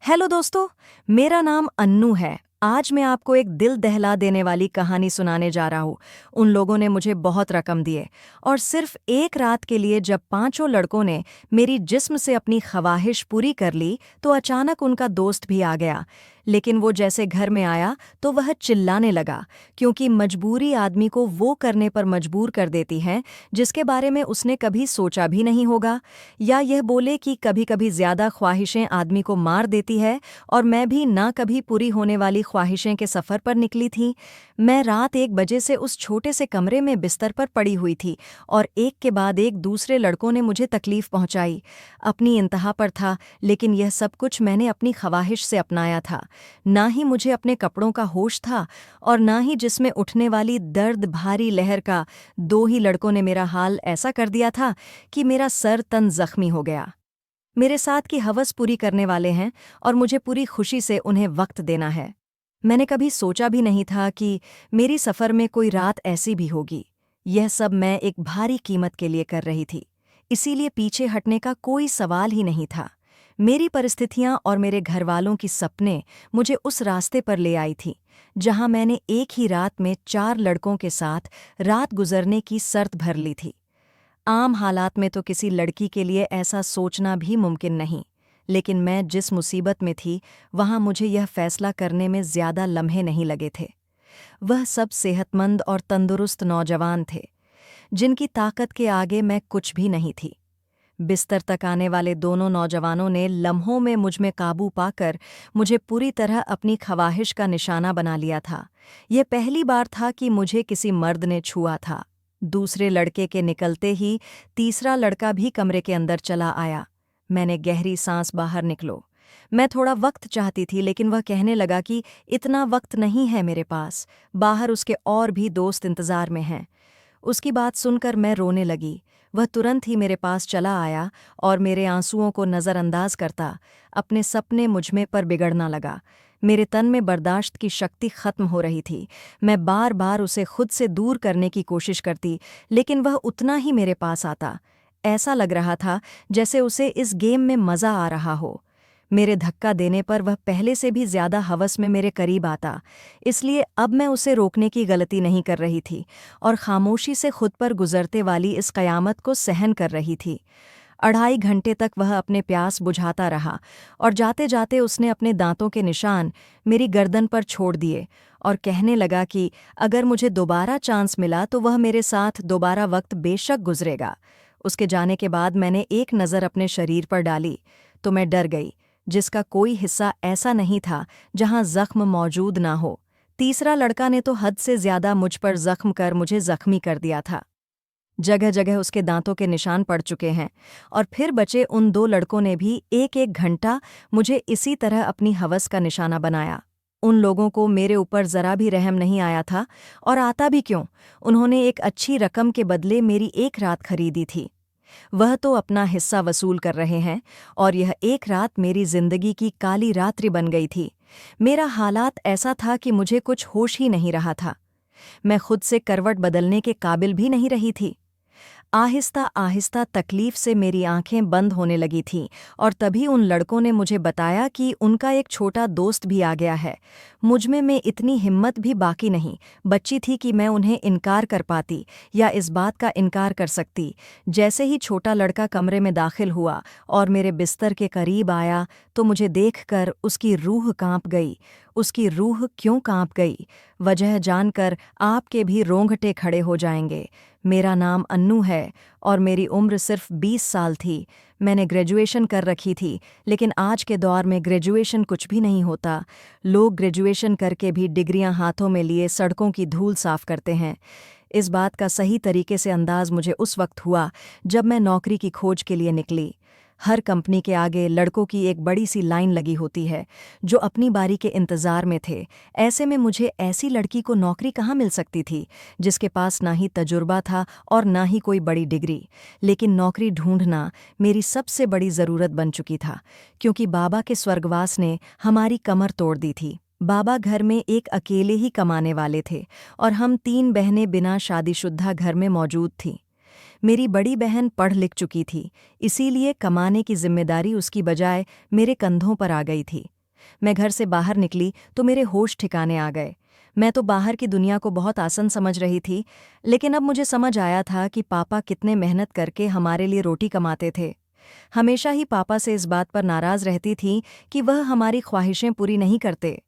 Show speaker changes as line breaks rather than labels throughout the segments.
Hello दोस्तों। मेरा नाम अन्नू है। आज मैं आपको एक दिल दहला देने वाली कहानी सुनाने जा रहा हूँ। उन लोगों ने मुझे बहुत रकम दिए और सिर्फ एक रात के लिए जब पांचों लड़कों ने मेरी जिस्म से अपनी ख्वाहिश पूरी कर ली तो अचानक उनका दोस्त भी आ गया। लेकिन वो जैसे घर में आया तो वह चिल्लाने लगा, क्योंकि मजबूरी आदमी को वो करने पर मजबूर कर देती है जिसके बारे में उसने कभी सोचा भी नहीं होगा। या यह बोले कि कभी कभी ज्यादा ख्वाहिशें आदमी को मार देती है, और मैं भी ना कभी पूरी होने वाली ख्वाहिशें के सफ़र पर निकली थी। मैं रात 1 बजे से उस छोटे से कमरे में बिस्तर पर पड़ी हुई थी और एक के बाद एक दूसरे लड़कों ने मुझे तकलीफ पहुंचाई। अपनी इंतहा पर था, लेकिन यह सब कुछ मैंने अपनी ख्वाहिश से अपनाया था। ना ही मुझे अपने कपड़ों का होश था और ना ही जिसमें उठने वाली दर्द भारी लहर का। दो ही लड़कों ने मेरा हाल ऐसा कर दिया था कि मेरा सर तन जख्मी हो गया। मेरे साथ की हवस पूरी करने वाले हैं और मुझे पूरी खुशी से उन्हें वक्त देना है। मैंने कभी सोचा भी नहीं था कि मेरी सफ़र में कोई रात ऐसी भी होगी। यह सब मैं एक भारी कीमत के लिए कर रही थी, इसीलिए पीछे हटने का कोई सवाल ही नहीं था। मेरी परिस्थितियां और मेरे घरवालों की सपने मुझे उस रास्ते पर ले आई थी जहां मैंने एक ही रात में 4 लड़कों के साथ रात गुजरने की शर्त भर ली थी। आम हालात में तो किसी लड़की के लिए ऐसा सोचना भी मुमकिन नहीं, लेकिन मैं जिस मुसीबत में थी वहां मुझे यह फैसला करने में ज्यादा लम्हे नहीं लगे थे। वह सब सेहतमंद और तंदुरुस्त नौजवान थे जिनकी ताकत के आगे मैं कुछ भी नहीं थी। बिस्तर तक आने वाले दोनों नौजवानों ने लम्हों में मुझ में काबू पाकर मुझे पूरी तरह अपनी ख्वाहिश का निशाना बना लिया था। यह पहली बार था कि मुझे किसी मर्द ने छुआ था। दूसरे लड़के के निकलते ही तीसरा लड़का भी कमरे के अंदर चला आया। मैंने गहरी सांस बाहर निकलो। मैं थोड़ा वक्त चाहती थी, लेकिन वह कहने लगा कि इतना वक्त नहीं है मेरे पास, बाहर उसके और भी दोस्त इंतजार में हैं। उसकी बात सुनकर मैं रोने लगी। वह तुरंत ही मेरे पास चला आया और मेरे आंसुओं को नज़रअंदाज करता अपने सपने मुझमें पर बिगड़ना लगा। मेरे तन में बर्दाश्त की शक्ति खत्म हो रही थी। मैं बार बार उसे खुद से दूर करने की कोशिश करती, लेकिन वह उतना ही मेरे पास आता। ऐसा लग रहा था जैसे उसे इस गेम में मज़ा आ रहा हो। मेरे धक्का देने पर वह पहले से भी ज्यादा हवस में मेरे करीब आता, इसलिए अब मैं उसे रोकने की गलती नहीं कर रही थी और खामोशी से खुद पर गुजरते वाली इस कयामत को सहन कर रही थी। 2.5 घंटे तक वह अपने प्यास बुझाता रहा और जाते जाते उसने अपने दांतों के निशान मेरी गर्दन पर छोड़ दिए और कहने लगा कि अगर मुझे दोबारा चांस मिला तो वह मेरे साथ दोबारा वक्त बेशक गुजरेगा। उसके जाने के बाद मैंने एक नज़र अपने शरीर पर डाली तो मैं डर गई, जिसका कोई हिस्सा ऐसा नहीं था जहां जख्म मौजूद ना हो। तीसरा लड़का ने तो हद से ज्यादा मुझ पर जख्म कर मुझे जख्मी कर दिया था। जगह जगह उसके दांतों के निशान पड़ चुके हैं। और फिर बचे उन 2 लड़कों ने भी 1-1 घंटा मुझे इसी तरह अपनी हवस का निशाना बनाया। उन लोगों को मेरे ऊपर जरा भी रहम नहीं आया था, और आता भी क्यों। उन्होंने एक अच्छी रकम के बदले मेरी एक रात खरीदी थी। वह तो अपना हिस्सा वसूल कर रहे हैं, और यह एक रात मेरी जिंदगी की काली रात्रि बन गई थी। मेरा हालात ऐसा था कि मुझे कुछ होश ही नहीं रहा था। मैं खुद से करवट बदलने के काबिल भी नहीं रही थी। आहिस्ता आहिस्ता तकलीफ से मेरी आंखें बंद होने लगी थीं, और तभी उन लड़कों ने मुझे बताया कि उनका एक छोटा दोस्त भी आ गया है। मुझमें में इतनी हिम्मत भी बाकी नहीं बची थी कि मैं उन्हें इनकार कर पाती या इस बात का इनकार कर सकती। जैसे ही छोटा लड़का कमरे में दाखिल हुआ और मेरे बिस्तर के करीब आया तो मुझे देखकर उसकी रूह कांप गई। उसकी रूह क्यों कांप गई, वजह जानकर आपके भी रोंगटे खड़े हो जाएंगे। मेरा नाम अन्नू है और मेरी उम्र सिर्फ 20 साल थी। मैंने ग्रेजुएशन कर रखी थी, लेकिन आज के दौर में ग्रेजुएशन कुछ भी नहीं होता। लोग ग्रेजुएशन करके भी डिग्रियां हाथों में लिए सड़कों की धूल साफ करते हैं। इस बात का सही तरीके से अंदाज मुझे उस वक्त हुआ जब मैं नौकरी की खोज के लिए निकली। हर कंपनी के आगे लड़कों की एक बड़ी सी लाइन लगी होती है जो अपनी बारी के इंतज़ार में थे। ऐसे में मुझे ऐसी लड़की को नौकरी कहाँ मिल सकती थी जिसके पास ना ही तजुर्बा था और ना ही कोई बड़ी डिग्री। लेकिन नौकरी ढूंढना मेरी सबसे बड़ी ज़रूरत बन चुकी था, क्योंकि बाबा के स्वर्गवास ने हमारी कमर तोड़ दी थी। बाबा घर में एक अकेले ही कमाने वाले थे और हम 3 बहनें बिना शादीशुदा घर में मौजूद थीं। मेरी बड़ी बहन पढ़ लिख चुकी थी, इसीलिए कमाने की जिम्मेदारी उसकी बजाय मेरे कंधों पर आ गई थी। मैं घर से बाहर निकली तो मेरे होश ठिकाने आ गए। मैं तो बाहर की दुनिया को बहुत आसान समझ रही थी, लेकिन अब मुझे समझ आया था कि पापा कितने मेहनत करके हमारे लिए रोटी कमाते थे। हमेशा ही पापा से इस बात पर नाराज रहती थी कि वह हमारी ख्वाहिशें पूरी नहीं करते।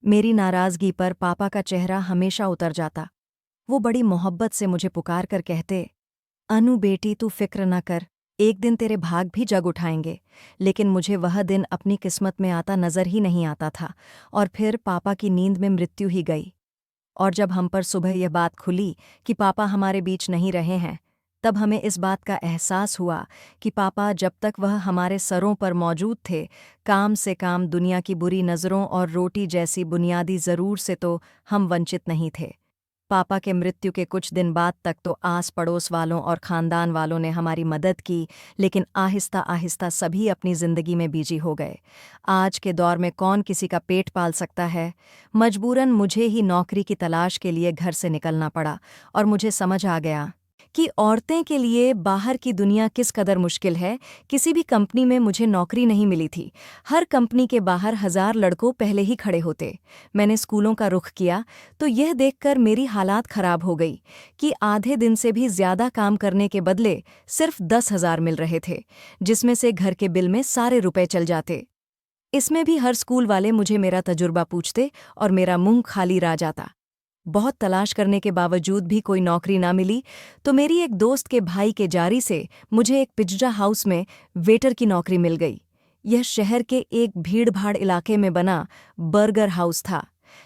मेरी नाराजगी पर पापा का चेहरा हमेशा उतर जाता। वो बड़ी मोहब्बत से मुझे पुकार कर कहते, अनु बेटी तू फिक्र न कर, एक दिन तेरे भाग भी जग उठाएंगे। लेकिन मुझे वह दिन अपनी किस्मत में आता नजर ही नहीं आता था, और फिर पापा की नींद में मृत्यु ही गई। और जब हम पर सुबह यह बात खुली कि पापा हमारे बीच नहीं रहे हैं, तब हमें इस बात का एहसास हुआ कि पापा जब तक वह हमारे सरों पर मौजूद थे, काम से काम दुनिया की बुरी नज़रों और रोटी जैसी बुनियादी ज़रूर से तो हम वंचित नहीं थे। पापा के मृत्यु के कुछ दिन बाद तक तो आस पड़ोस वालों और ख़ानदान वालों ने हमारी मदद की, लेकिन आहिस्ता आहिस्ता सभी अपनी ज़िंदगी में बिजी हो गए। आज के दौर में कौन किसी का पेट पाल सकता है। मजबूरन मुझे ही नौकरी की तलाश के लिए घर से निकलना पड़ा, और मुझे समझ आ गया कि औरतें के लिए बाहर की दुनिया किस कदर मुश्किल है। किसी भी कंपनी में मुझे नौकरी नहीं मिली थी। हर कंपनी के बाहर 1000 लड़कों पहले ही खड़े होते। मैंने स्कूलों का रुख किया तो यह देखकर मेरी हालात खराब हो गई कि आधे दिन से भी ज्यादा काम करने के बदले सिर्फ 10,000 मिल रहे थे, जिसमें से घर के बिल में सारे रुपए चल जाते। इसमें भी हर स्कूल वाले मुझे मेरा तजुर्बा पूछते और मेरा मुंह खाली रह जाता। बहुत तलाश करने के बावजूद भी कोई नौकरी ना मिली, तो मेरी एक दोस्त के भाई के जारी से मुझे एक पिज्जा हाउस में वेटर की नौकरी मिल गई। यह शहर के एक भीड़-भाड़ इलाके में बना बर्गर हाउस था,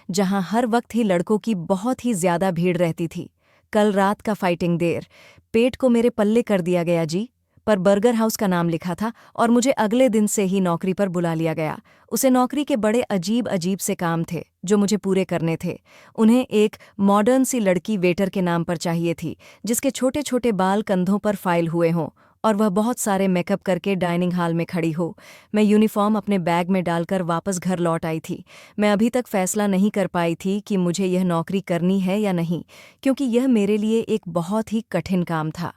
जहां हर वक्त ही लड़कों की बहुत ही ज्यादा भीड़ रहती थी। कल रात का फाइटिंग देर पेट को मेरे पल्ले कर दिया गया जी, पर बर्गर हाउस का नाम लिखा था और मुझे अगले दिन से ही नौकरी पर बुला लिया गया। उसे नौकरी के बड़े अजीब अजीब से काम थे जो मुझे पूरे करने थे। उन्हें एक मॉडर्न सी लड़की वेटर के नाम पर चाहिए थी, जिसके छोटे छोटे बाल कंधों पर फाइल हुए हों और वह बहुत सारे मेकअप करके डाइनिंग हॉल में खड़ी हो। मैं यूनिफॉर्म अपने बैग में डालकर वापस घर लौट आई थी। मैं अभी तक फैसला नहीं कर पाई थी कि मुझे यह नौकरी करनी है या नहीं, क्योंकि यह मेरे लिए एक बहुत ही कठिन काम था।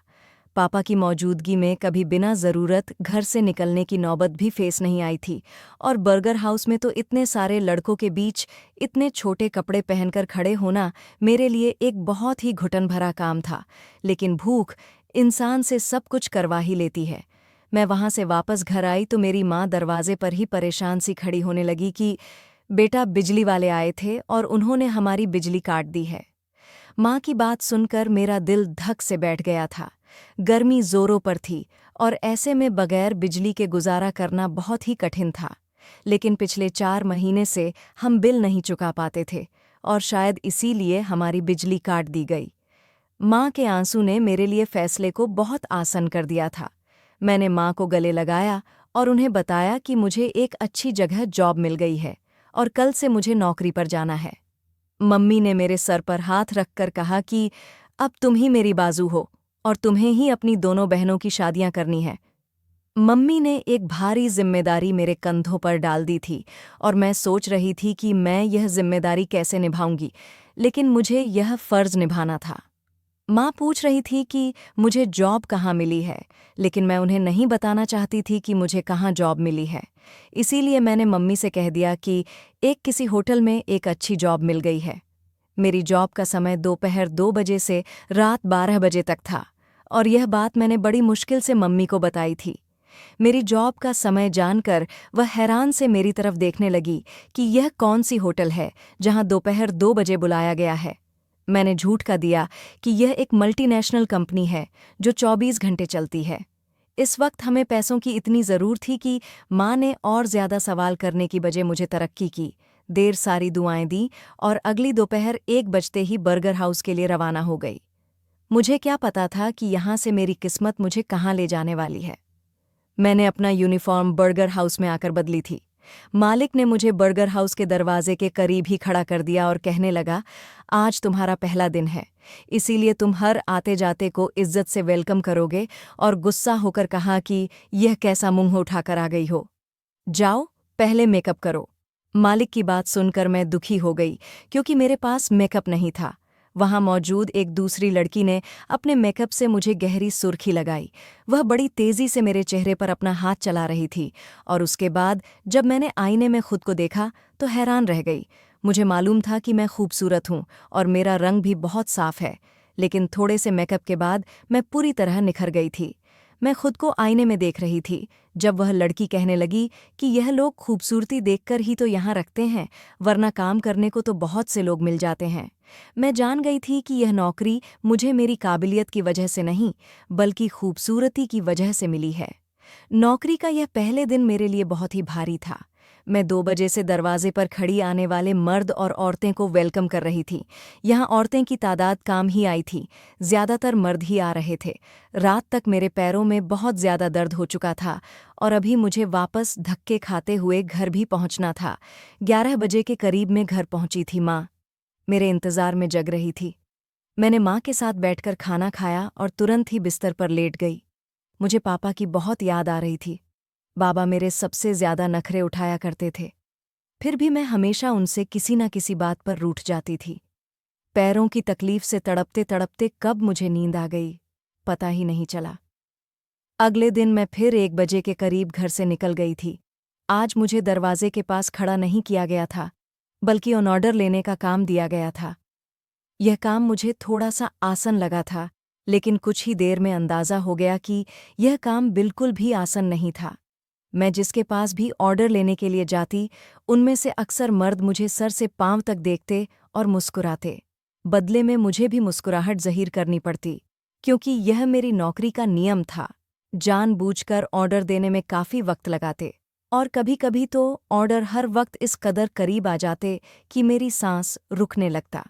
पापा की मौजूदगी में कभी बिना ज़रूरत घर से निकलने की नौबत भी फेस नहीं आई थी, और बर्गर हाउस में तो इतने सारे लड़कों के बीच इतने छोटे कपड़े पहनकर खड़े होना मेरे लिए एक बहुत ही घुटन भरा काम था। लेकिन भूख इंसान से सब कुछ करवा ही लेती है। मैं वहाँ से वापस घर आई तो मेरी माँ दरवाजे पर ही परेशान सी खड़ी होने लगी कि बेटा, बिजली वाले आए थे और उन्होंने हमारी बिजली काट दी है। माँ की बात सुनकर मेरा दिल धक से बैठ गया था। गर्मी जोरों पर थी और ऐसे में बगैर बिजली के गुजारा करना बहुत ही कठिन था। लेकिन पिछले 4 महीने से हम बिल नहीं चुका पाते थे, और शायद इसीलिए हमारी बिजली काट दी गई। माँ के आंसू ने मेरे लिए फैसले को बहुत आसान कर दिया था। मैंने माँ को गले लगाया और उन्हें बताया कि मुझे एक अच्छी जगह जॉब मिल गई है और कल से मुझे नौकरी पर जाना है। मम्मी ने मेरे सर पर हाथ रखकर कहा कि अब तुम ही मेरी बाजू हो और तुम्हें ही अपनी दोनों बहनों की शादियां करनी है। मम्मी ने एक भारी जिम्मेदारी मेरे कंधों पर डाल दी थी और मैं सोच रही थी कि मैं यह जिम्मेदारी कैसे निभाऊंगी, लेकिन मुझे यह फर्ज निभाना था। माँ पूछ रही थी कि मुझे जॉब कहाँ मिली है, लेकिन मैं उन्हें नहीं बताना चाहती थी कि मुझे कहाँ जॉब मिली है। इसीलिए मैंने मम्मी से कह दिया कि एक किसी होटल में एक अच्छी जॉब मिल गई है। मेरी जॉब का समय दोपहर 2 बजे से रात 12 बजे तक था, और यह बात मैंने बड़ी मुश्किल से मम्मी को बताई थी। मेरी जॉब का समय जानकर वह हैरान से मेरी तरफ देखने लगी कि यह कौन सी होटल है जहां दोपहर 2 बजे बुलाया गया है। मैंने झूठ का दिया कि यह एक मल्टीनेशनल कंपनी है जो 24 घंटे चलती है। इस वक्त हमें पैसों की इतनी ज़रूर थी कि माँ ने और ज़्यादा सवाल करने की बजाय मुझे तरक्की की, देर सारी दुआएं दी और अगली दोपहर 1 बजते ही बर्गर हाउस के लिए रवाना हो गई। मुझे क्या पता था कि यहाँ से मेरी किस्मत मुझे कहाँ ले जाने वाली है। मैंने अपना यूनिफॉर्म बर्गर हाउस में आकर बदली थी। मालिक ने मुझे बर्गर हाउस के दरवाजे के करीब ही खड़ा कर दिया और कहने लगा, आज तुम्हारा पहला दिन है, इसीलिए तुम हर आते जाते को इज्जत से वेलकम करोगे, और गुस्सा होकर कहा कि यह कैसा मुंह उठाकर आ गई हो। जाओ, पहले मेकअप करो। मालिक की बात सुनकर मैं दुखी हो गई, क्योंकि मेरे पास मेकअप नहीं था। वहां मौजूद एक दूसरी लड़की ने अपने मेकअप से मुझे गहरी सुर्खी लगाई। वह बड़ी तेजी से मेरे चेहरे पर अपना हाथ चला रही थी और उसके बाद जब मैंने आईने में खुद को देखा तो हैरान रह गई। मुझे मालूम था कि मैं खूबसूरत हूं और मेरा रंग भी बहुत साफ है, लेकिन थोड़े से मेकअप के बाद मैं पूरी तरह निखर गई थी। मैं खुद को आईने में देख रही थी जब वह लड़की कहने लगी कि यह लोग खूबसूरती देखकर ही तो यहाँ रखते हैं, वरना काम करने को तो बहुत से लोग मिल जाते हैं। मैं जान गई थी कि यह नौकरी मुझे मेरी काबिलियत की वजह से नहीं, बल्कि खूबसूरती की वजह से मिली है। नौकरी का यह पहले दिन मेरे लिए बहुत ही भारी था। मैं 2 बजे से दरवाजे पर खड़ी आने वाले मर्द और औरतें को वेलकम कर रही थी। यहाँ औरतें की तादाद कम ही आई थी, ज़्यादातर मर्द ही आ रहे थे। रात तक मेरे पैरों में बहुत ज़्यादा दर्द हो चुका था और अभी मुझे वापस धक्के खाते हुए घर भी पहुंचना था। 11 बजे के करीब में घर पहुंची थी। माँ मेरे इंतज़ार में जग रही थी। मैंने माँ के साथ बैठकर खाना खाया और तुरंत ही बिस्तर पर लेट गई। मुझे पापा की बहुत याद आ रही थी। बाबा मेरे सबसे ज्यादा नखरे उठाया करते थे, फिर भी मैं हमेशा उनसे किसी न किसी बात पर रूठ जाती थी। पैरों की तकलीफ से तड़पते तड़पते कब मुझे नींद आ गई, पता ही नहीं चला। अगले दिन मैं फिर 1 बजे के करीब घर से निकल गई थी। आज मुझे दरवाजे के पास खड़ा नहीं किया गया था, बल्कि ऑन ऑर्डर लेने का काम दिया गया था। यह काम मुझे थोड़ा सा आसान लगा था, लेकिन कुछ ही देर में अंदाजा हो गया कि यह काम बिल्कुल भी आसान नहीं था। मैं जिसके पास भी ऑर्डर लेने के लिए जाती, उनमें से अक्सर मर्द मुझे सर से पांव तक देखते और मुस्कुराते। बदले में मुझे भी मुस्कुराहट ज़ाहिर करनी पड़ती, क्योंकि यह मेरी नौकरी का नियम था। जानबूझकर ऑर्डर देने में काफ़ी वक्त लगाते और कभी-कभी तो ऑर्डर हर वक्त इस कदर करीब आ जाते कि मेरी सांस रुकने लगता।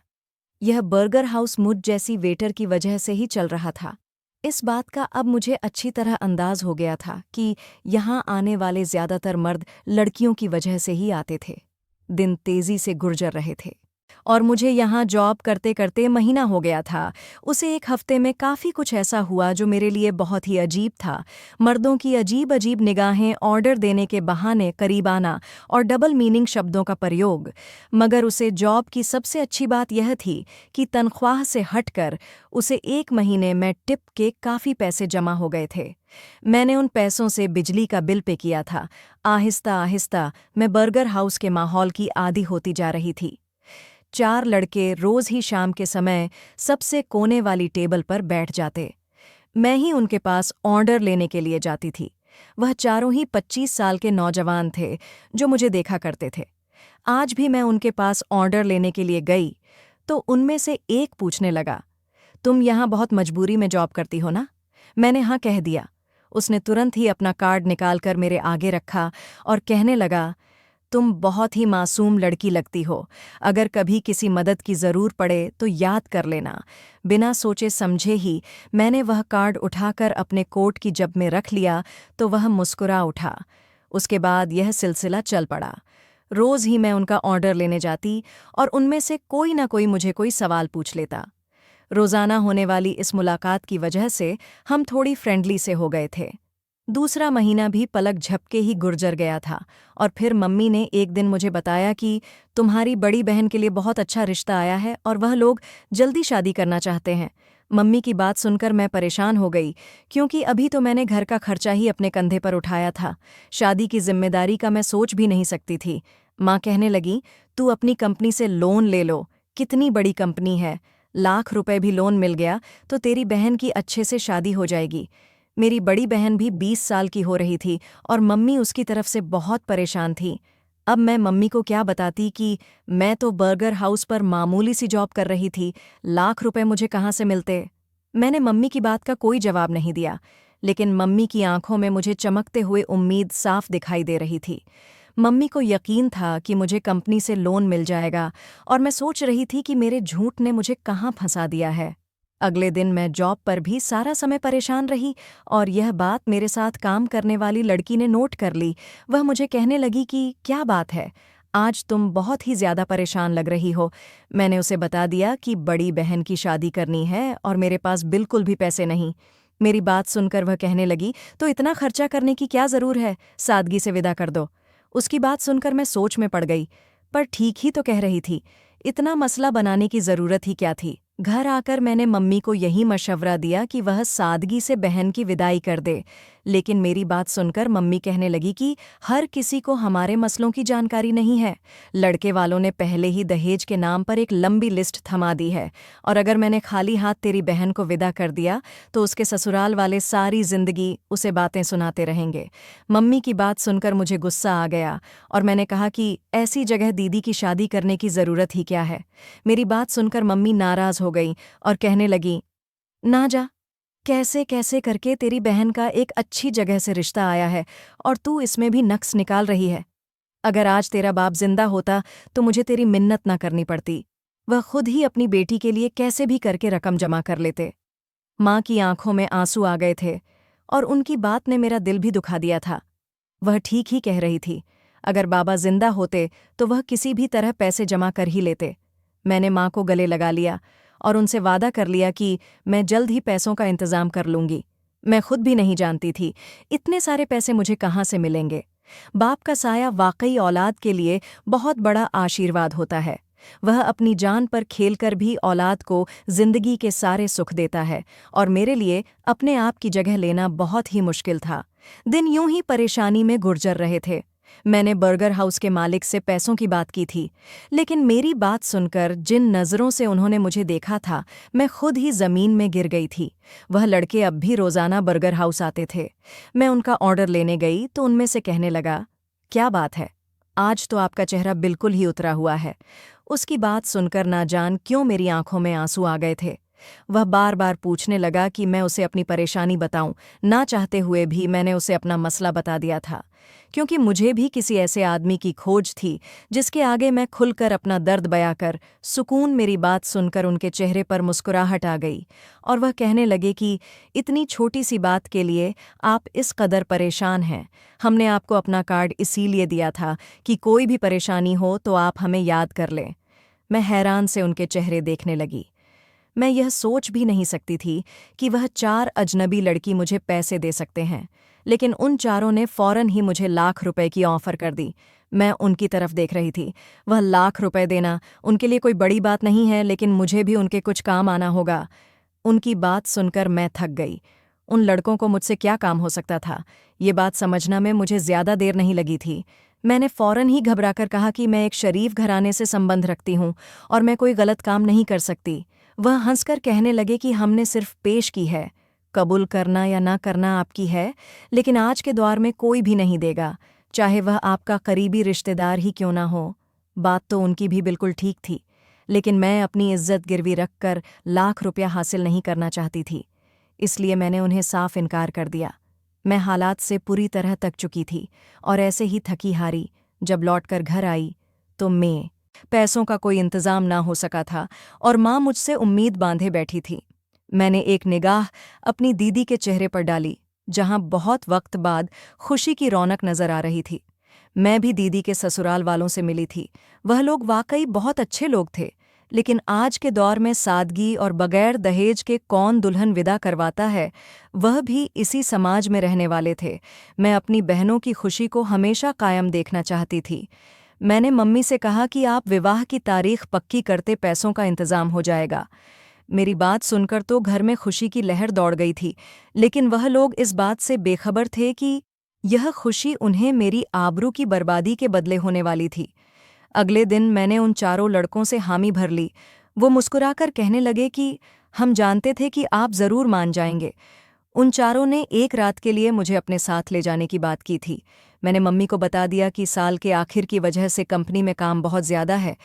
यह बर्गर हाउस मुझ जैसी वेटर की वजह से ही चल रहा था। इस बात का अब मुझे अच्छी तरह अंदाज हो गया था कि यहाँ आने वाले ज़्यादातर मर्द लड़कियों की वजह से ही आते थे। दिन तेज़ी से गुजर रहे थे और मुझे यहाँ जॉब करते करते महीना हो गया था। उसे 1 हफ्ते में काफ़ी कुछ ऐसा हुआ जो मेरे लिए बहुत ही अजीब था। मर्दों की अजीब अजीब निगाहें, ऑर्डर देने के बहाने करीब आना और डबल मीनिंग शब्दों का प्रयोग। मगर उसे जॉब की सबसे अच्छी बात यह थी कि तनख्वाह से हटकर उसे 1 महीने में टिप के काफ़ी पैसे जमा हो गए थे। मैंने उन पैसों से बिजली का बिल पे किया था। आहिस्ता आहिस्ता मैं बर्गर हाउस के माहौल की आदी होती जा रही थी। 4 लड़के रोज ही शाम के समय सबसे कोने वाली टेबल पर बैठ जाते। मैं ही उनके पास ऑर्डर लेने के लिए जाती थी। वह चारों ही 25 साल के नौजवान थे जो मुझे देखा करते थे। आज भी मैं उनके पास ऑर्डर लेने के लिए गई तो उनमें से एक पूछने लगा, तुम यहाँ बहुत मजबूरी में जॉब करती हो ना? मैंने हाँ कह दिया। उसने तुरंत ही अपना कार्ड निकालकर मेरे आगे रखा और कहने लगा, तुम बहुत ही मासूम लड़की लगती हो। अगर कभी किसी मदद की ज़रूर पड़े तो याद कर लेना। बिना सोचे समझे ही मैंने वह कार्ड उठाकर अपने कोट की जेब में रख लिया तो वह मुस्कुरा उठा। उसके बाद यह सिलसिला चल पड़ा। रोज़ ही मैं उनका ऑर्डर लेने जाती और उनमें से कोई ना कोई मुझे कोई सवाल पूछ लेता। रोज़ाना होने वाली इस मुलाकात की वजह से हम थोड़ी फ्रेंडली से हो गए थे। दूसरा महीना भी पलक झपके ही गुजर गया था और फिर मम्मी ने एक दिन मुझे बताया कि तुम्हारी बड़ी बहन के लिए बहुत अच्छा रिश्ता आया है और वह लोग जल्दी शादी करना चाहते हैं। मम्मी की बात सुनकर मैं परेशान हो गई, क्योंकि अभी तो मैंने घर का खर्चा ही अपने कंधे पर उठाया था। शादी की जिम्मेदारी का मैं सोच भी नहीं सकती थी। माँ कहने लगी, तू अपनी कंपनी से लोन ले लो। कितनी बड़ी कंपनी है, लाख रुपए भी लोन मिल गया तो तेरी बहन की अच्छे से शादी हो जाएगी। मेरी बड़ी बहन भी 20 साल की हो रही थी और मम्मी उसकी तरफ से बहुत परेशान थी। अब मैं मम्मी को क्या बताती कि मैं तो बर्गर हाउस पर मामूली सी जॉब कर रही थी, लाख रुपए मुझे कहाँ से मिलते। मैंने मम्मी की बात का कोई जवाब नहीं दिया, लेकिन मम्मी की आंखों में मुझे चमकते हुए उम्मीद साफ दिखाई दे रही थी। मम्मी को यकीन था कि मुझे कंपनी से लोन मिल जाएगा और मैं सोच रही थी कि मेरे झूठ ने मुझे कहाँ फंसा दिया है। अगले दिन मैं जॉब पर भी सारा समय परेशान रही और यह बात मेरे साथ काम करने वाली लड़की ने नोट कर ली। वह मुझे कहने लगी कि क्या बात है, आज तुम बहुत ही ज़्यादा परेशान लग रही हो। मैंने उसे बता दिया कि बड़ी बहन की शादी करनी है और मेरे पास बिल्कुल भी पैसे नहीं। मेरी बात सुनकर वह कहने लगी, तो इतना खर्चा करने की क्या ज़रूर है, सादगी से विदा कर दो। उसकी बात सुनकर मैं सोच में पड़ गई, पर ठीक ही तो कह रही थी, इतना मसला बनाने की ज़रूरत ही क्या थी। घर आकर मैंने मम्मी को यही मशवरा दिया कि वह सादगी से बहन की विदाई कर दे, लेकिन मेरी बात सुनकर मम्मी कहने लगी कि हर किसी को हमारे मसलों की जानकारी नहीं है। लड़के वालों ने पहले ही दहेज के नाम पर एक लंबी लिस्ट थमा दी है, और अगर मैंने खाली हाथ तेरी बहन को विदा कर दिया तो उसके ससुराल वाले सारी जिंदगी उसे बातें सुनाते रहेंगे। मम्मी की बात सुनकर मुझे गुस्सा आ गया और मैंने कहा कि ऐसी जगह दीदी की शादी करने की ज़रूरत ही क्या है। मेरी बात सुनकर मम्मी नाराज़ हो गई और कहने लगी, ना जा, कैसे कैसे करके तेरी बहन का एक अच्छी जगह से रिश्ता आया है और तू इसमें भी नक्स निकाल रही है। अगर आज तेरा बाप जिंदा होता तो मुझे तेरी मिन्नत ना करनी पड़ती, वह खुद ही अपनी बेटी के लिए कैसे भी करके रकम जमा कर लेते। माँ की आंखों में आंसू आ गए थे और उनकी बात ने मेरा दिल भी दुखा दिया था। वह ठीक ही कह रही थी, अगर बाबा जिंदा होते तो वह किसी भी तरह पैसे जमा कर ही लेते। मैंने माँ को गले लगा लिया और उनसे वादा कर लिया कि मैं जल्द ही पैसों का इंतजाम कर लूंगी। मैं खुद भी नहीं जानती थी इतने सारे पैसे मुझे कहाँ से मिलेंगे। बाप का साया वाकई औलाद के लिए बहुत बड़ा आशीर्वाद होता है। वह अपनी जान पर खेलकर भी औलाद को जिंदगी के सारे सुख देता है, और मेरे लिए अपने आप की जगह लेना बहुत ही मुश्किल था। दिन यूं ही परेशानी में गुर्जर रहे थे। मैंने बर्गर हाउस के मालिक से पैसों की बात की थी, लेकिन मेरी बात सुनकर जिन नज़रों से उन्होंने मुझे देखा था, मैं खुद ही ज़मीन में गिर गई थी। वह लड़के अब भी रोज़ाना बर्गर हाउस आते थे। मैं उनका ऑर्डर लेने गई तो उनमें से कहने लगा, क्या बात है, आज तो आपका चेहरा बिल्कुल ही उतरा हुआ है। उसकी बात सुनकर ना जान क्यों मेरी आंखों में आंसू आ गए थे। वह बार बार पूछने लगा कि मैं उसे अपनी परेशानी बताऊं। ना चाहते हुए भी मैंने उसे अपना मसला बता दिया था, क्योंकि मुझे भी किसी ऐसे आदमी की खोज थी जिसके आगे मैं खुलकर अपना दर्द बयां कर सुकून। मेरी बात सुनकर उनके चेहरे पर मुस्कुराहट आ गई और वह कहने लगे कि इतनी छोटी सी बात के लिए आप इस कदर परेशान हैं। हमने आपको अपना कार्ड इसीलिए दिया था कि कोई भी परेशानी हो तो आप हमें याद कर लें। मैं हैरान से उनके चेहरे देखने लगी। मैं यह सोच भी नहीं सकती थी कि वह 4 अजनबी लड़की मुझे पैसे दे सकते हैं, लेकिन उन चारों ने फौरन ही मुझे लाख रुपए की ऑफर कर दी। मैं उनकी तरफ देख रही थी। वह लाख रुपए देना उनके लिए कोई बड़ी बात नहीं है, लेकिन मुझे भी उनके कुछ काम आना होगा। उनकी बात सुनकर मैं थक गई। उन लड़कों को मुझसे क्या काम हो सकता था, ये बात समझना में मुझे ज्यादा देर नहीं लगी थी। मैंने फौरन ही घबराकर कहा कि मैं एक शरीफ घराने से संबंध रखती हूँ और मैं कोई गलत काम नहीं कर सकती। वह हंसकर कहने लगे कि हमने सिर्फ पेश की है, कबूल करना या ना करना आपकी है, लेकिन आज के दौर में कोई भी नहीं देगा, चाहे वह आपका करीबी रिश्तेदार ही क्यों ना हो। बात तो उनकी भी बिल्कुल ठीक थी, लेकिन मैं अपनी इज्जत गिरवी रखकर लाख रुपया हासिल नहीं करना चाहती थी, इसलिए मैंने उन्हें साफ इनकार कर दिया। मैं हालात से पूरी तरह थक चुकी थी और ऐसे ही थकी हारी जब लौटकर घर आई तो मैं पैसों का कोई इंतज़ाम ना हो सका था और माँ मुझसे उम्मीद बांधे बैठी थी। मैंने एक निगाह अपनी दीदी के चेहरे पर डाली, जहाँ बहुत वक्त बाद खुशी की रौनक नजर आ रही थी। मैं भी दीदी के ससुराल वालों से मिली थी। वह लोग वाकई बहुत अच्छे लोग थे, लेकिन आज के दौर में सादगी और बगैर दहेज के कौन दुल्हन विदा करवाता है, वह भी इसी समाज में रहने वाले थे। मैं अपनी बहनों की खुशी को हमेशा कायम देखना चाहती थी। मैंने मम्मी से कहा कि आप विवाह की तारीख पक्की करते पैसों का इंतजाम हो जाएगा। मेरी बात सुनकर तो घर में खुशी की लहर दौड़ गई थी, लेकिन वह लोग इस बात से बेखबर थे कि यह खुशी उन्हें मेरी आबरू की बर्बादी के बदले होने वाली थी। अगले दिन मैंने उन चारों लड़कों से हामी भर ली। वो मुस्कुराकर कहने लगे कि हम जानते थे कि आप ज़रूर मान जाएंगे। उन चारों ने एक रात के लिए मुझे अपने साथ ले जाने की बात की थी। मैंने मम्मी को बता दिया कि साल के आखिर की वजह से कंपनी में काम बहुत ज़्यादा है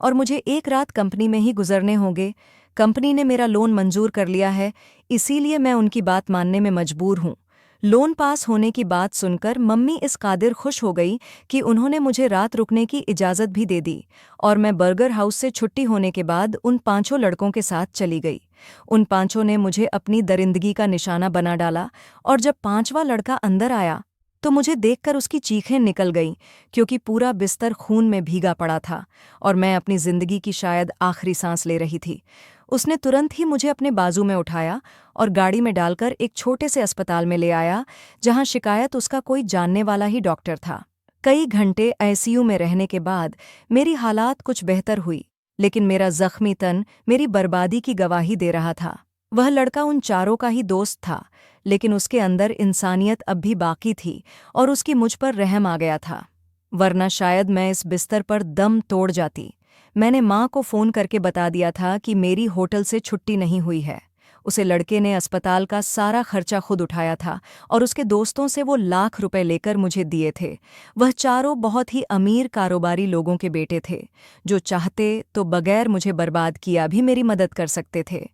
और मुझे एक रात कंपनी में ही गुजरने होंगे। कंपनी ने मेरा लोन मंजूर कर लिया है, इसीलिए मैं उनकी बात मानने में मजबूर हूँ। लोन पास होने की बात सुनकर मम्मी इस कादिर खुश हो गई कि उन्होंने मुझे रात रुकने की इजाज़त भी दे दी और मैं बर्गर हाउस से छुट्टी होने के बाद उन 5 लड़कों के साथ चली गई। उन 5 ने मुझे अपनी दरिंदगी का निशाना बना डाला और जब 5वां लड़का अंदर आया तो मुझे देखकर उसकी चीखें निकल गईं, क्योंकि पूरा बिस्तर खून में भीगा पड़ा था और मैं अपनी जिंदगी की शायद आखिरी सांस ले रही थी। उसने तुरंत ही मुझे अपने बाजू में उठाया और गाड़ी में डालकर एक छोटे से अस्पताल में ले आया, जहां शिकायत उसका कोई जानने वाला ही डॉक्टर था। कई घंटे आईसीयू में रहने के बाद मेरी हालात कुछ बेहतर हुई, लेकिन मेरा जख्मी तन मेरी बर्बादी की गवाही दे रहा था। वह लड़का उन चारों का ही दोस्त था, लेकिन उसके अंदर इंसानियत अब भी बाकी थी और उसकी मुझ पर रहम आ गया था। वरना शायद मैं इस बिस्तर पर दम तोड़ जाती। मैंने माँ को फ़ोन करके बता दिया था कि मेरी होटल से छुट्टी नहीं हुई है। उसे लड़के ने अस्पताल का सारा खर्चा खुद उठाया था और उसके दोस्तों से वो लाख रुपए लेकर मुझे दिए थे। वह चारों बहुत ही अमीर कारोबारी लोगों के बेटे थे, जो चाहते तो बगैर मुझे बर्बाद किया भी मेरी मदद कर सकते थे।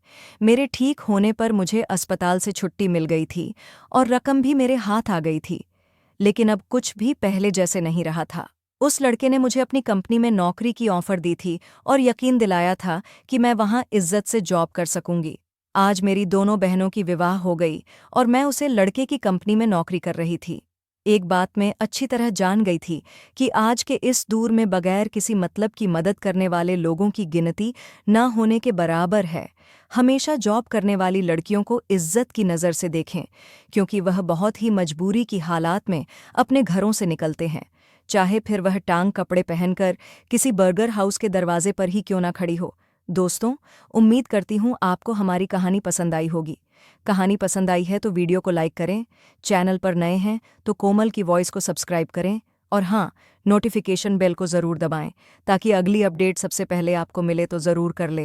मेरे ठीक होने पर मुझे अस्पताल से छुट्टी मिल गई थी और रकम भी मेरे हाथ आ गई थी। लेकिन अब कुछ भी पहले जैसे नहीं रहा था। उस लड़के ने मुझे अपनी कंपनी में नौकरी की ऑफर दी थी और यकीन दिलाया था कि मैं वहां इज्जत से जॉब कर सकूंगी। आज मेरी दोनों बहनों की विवाह हो गई और मैं उसे लड़के की कंपनी में नौकरी कर रही थी। एक बात मैं अच्छी तरह जान गई थी कि आज के इस दौर में बगैर किसी मतलब की मदद करने वाले लोगों की गिनती न होने के बराबर है। हमेशा जॉब करने वाली लड़कियों को इज्जत की नज़र से देखें, क्योंकि वह बहुत ही मजबूरी की हालात में अपने घरों से निकलते हैं, चाहे फिर वह टांग कपड़े पहनकर किसी बर्गर हाउस के दरवाजे पर ही क्यों ना खड़ी हो। दोस्तों, उम्मीद करती हूँ आपको हमारी कहानी पसंद आई होगी। कहानी पसंद आई है तो वीडियो को लाइक करें, चैनल पर नए हैं तो कोमल की वॉइस को सब्सक्राइब करें और हाँ, नोटिफिकेशन बेल को ज़रूर दबाएं ताकि अगली अपडेट सबसे पहले आपको मिले तो ज़रूर कर ले।